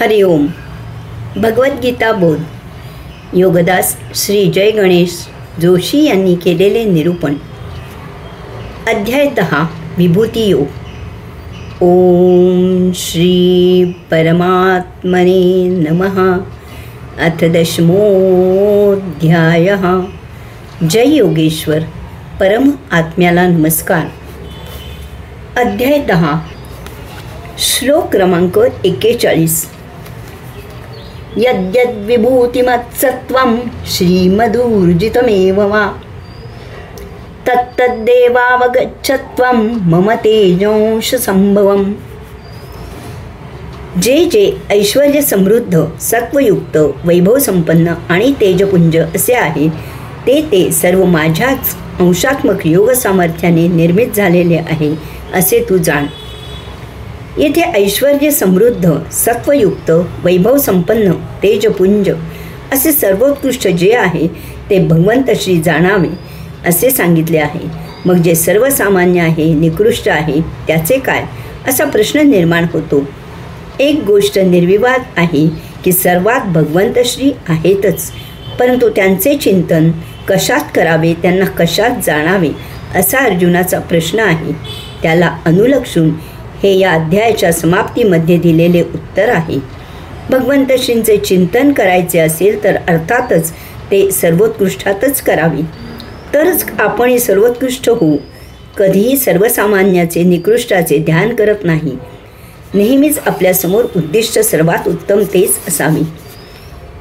हरि ओम. भगवद्गीता बोध योगदास श्री जय गणेश जोशी यांनी केलेले निरूपण. अध्याय 10 विभूती योग. ओम श्री परमात्मने नमः. अथ 10मोऽध्यायः. जय योगेश्वर परम आत्म्याला नमस्कार. अध्याय 10 श्लोक क्रमांक 41. यद्यद्विभूतिमत्सत्वं श्रीमदूर्जितमेव वा तत्तद्देवावगच्छत्वं मम तेजोंशसंभवम्. जे जे ऐश्वर्य समृद्ध, सत्वयुक्त, वैभवसंपन्न आणि तेजपुंज असे आहे ते सर्व माझ्याच अंशात्मक योग सामर्थ्याने निर्मित झालेले आहे असे तू जाण. येथे ऐश्वर्य समृद्ध, सत्वयुक्त, वैभवसंपन्न, तेजपुंज असे सर्वोत्कृष्ट जे आहे ते भगवंत श्री जाणावे असे सांगितले आहे. मग जे सर्वसामान्य आहे, निकृष्ट आहे त्याचे काय असा प्रश्न निर्माण होतो. एक गोष्ट निर्विवाद आहे की सर्वात भगवंत श्री आहेतच, परंतु त्यांचे चिंतन कशात करावे, त्यांना कशात जाणावे असा अर्जुनाचा प्रश्न आहे. त्याला अनुलक्षून हे या अध्यायाच्या समाप्तीमध्ये दिलेले उत्तर आहे. भगवंत श्रींचे चिंतन करायचे असेल तर अर्थातच ते सर्वोत्कृष्टातच करावे, तरच आपण सर्वोत्कृष्ट होऊ. कधीही सर्वसामान्याचे, निकृष्टाचे ध्यान करत नाही. नेहमीच आपल्यासमोर उद्दिष्ट सर्वात उत्तम तेच असावे.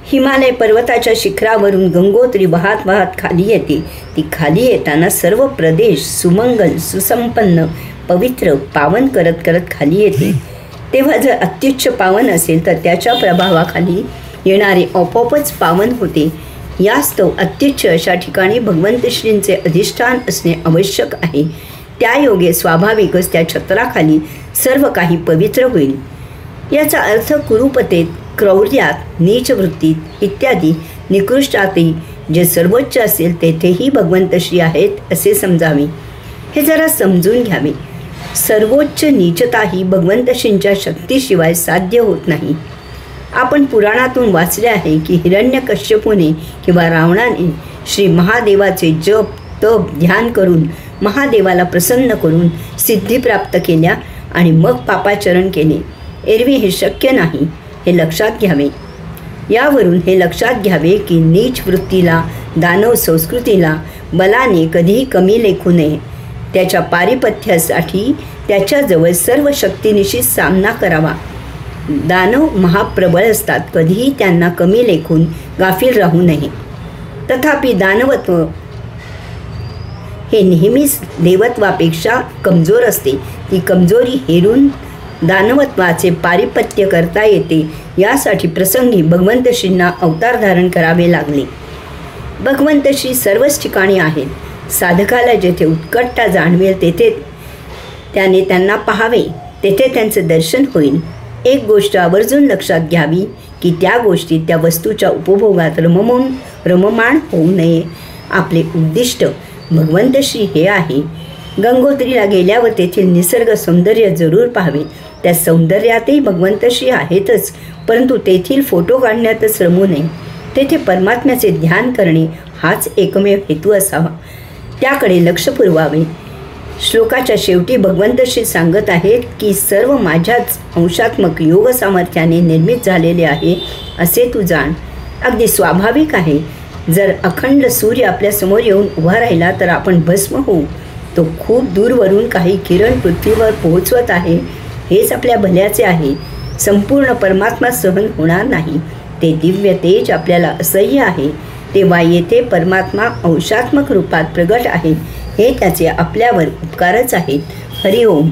हिमालय पर्वताच्या शिखरावरून गंगोत्री वाहत वाहत खाली येते. ती खाली येताना सर्व प्रदेश सुमंगल, सुसंपन्न, पवित्र, पावन करत करत खाली येते. तेव्हा जर अत्युच्च पावन असेल तर त्याच्या प्रभावाखाली येणारे आपोआपच पावन होते. यास्तव अत्युच्च अशा ठिकाणी भगवंत श्रींचे अधिष्ठान असणे आवश्यक आहे. त्या योगे स्वाभाविकच त्या छत्राखाली सर्व काही पवित्र होईल. याचा अर्थ कुरूपतेत, क्रौर्यात, नीचवृत्तीत इत्यादी निकृष्टातही जे सर्वोच्च असेल तेथेही भगवंत श्री आहेत असे समजावे. हे जरा समजून घ्यावे. सर्वोच्च नीचता ही भगवंत श्रींच्या शक्तीशिवाय साध्य होत नाही. आपण पुराणातून वाचले आहे की हिरण्यकश्यपूने किंवा रावणाने श्री महादेवाचे जप, तप, ध्यान करून महादेवाला प्रसन्न करून सिद्धी प्राप्त केल्या आणि मग पापाचरण केले. एरवी हे शक्य नाही, हे लक्षात घ्यावे. यावरून हे लक्षात घ्यावे की नीच वृत्तीला, दानव संस्कृतीला बलाने कधीही कमी लेखू नये. त्याच्या पारिपथ्यासाठी त्याच्याजवळ सर्व शक्तीनिशी सामना करावा. दानव महाप्रबळ असतात, कधीही त्यांना कमी लेखून गाफील राहू नये. तथापि दानवत्व हे नेहमीच देवत्वापेक्षा कमजोर असते. ती कमजोरी हेरून दानवत्वाचे पारिपत्य करता येते. यासाठी प्रसंगी भगवंत श्रींना अवतार धारण करावे लागले. भगवंत श्री सर्वच ठिकाणी आहेत. साधकाला जेथे उत्कटता जाणवेल तेथे त्याने त्यांना पाहावे, तेथे त्यांचे दर्शन होईल. एक गोष्ट आवर्जून लक्षात घ्यावी की त्या गोष्टीत, त्या वस्तूच्या उपभोगात रममाण होऊ नये. आपले उद्दिष्ट भगवंत श्री हे आहे. गंगोत्रीला गेल्यावर तेथील निसर्ग सौंदर्य जरूर पाहावे. त्या सौंदर्यातही भगवंत श्री आहेतच, परंतु तेथील फोटो काढण्यातच रमू नये. तेथे परमात्म्याचे ध्यान करणे हाच एकमेव हेतू असावा. त्याकडे लक्ष पुरवावे. श्लोकाच्या शेवटी भगवंत श्री सांगत आहेत की सर्व माझ्याच अंशात्मक योग सामर्थ्याने निर्मित झालेले आहे असे तू जाण. अगदी स्वाभाविक आहे. जर अखंड सूर्य आपल्यासमोर येऊन उभा राहिला तर आपण भस्म होऊ. तो खूप दूरवरून काही किरण पृथ्वीवर पोहोचवत आहे. हेच आपल्या भल्याचे आहे. संपूर्ण परमात्मा सहन होणार नाही. ते दिव्य तेज आपल्याला असह्य आहे. तेव्हा येथे परमात्मा अंशात्मक रूपात प्रगट आहे. हे त्याचे आपल्यावर उपकारच आहेत. हरि ओम.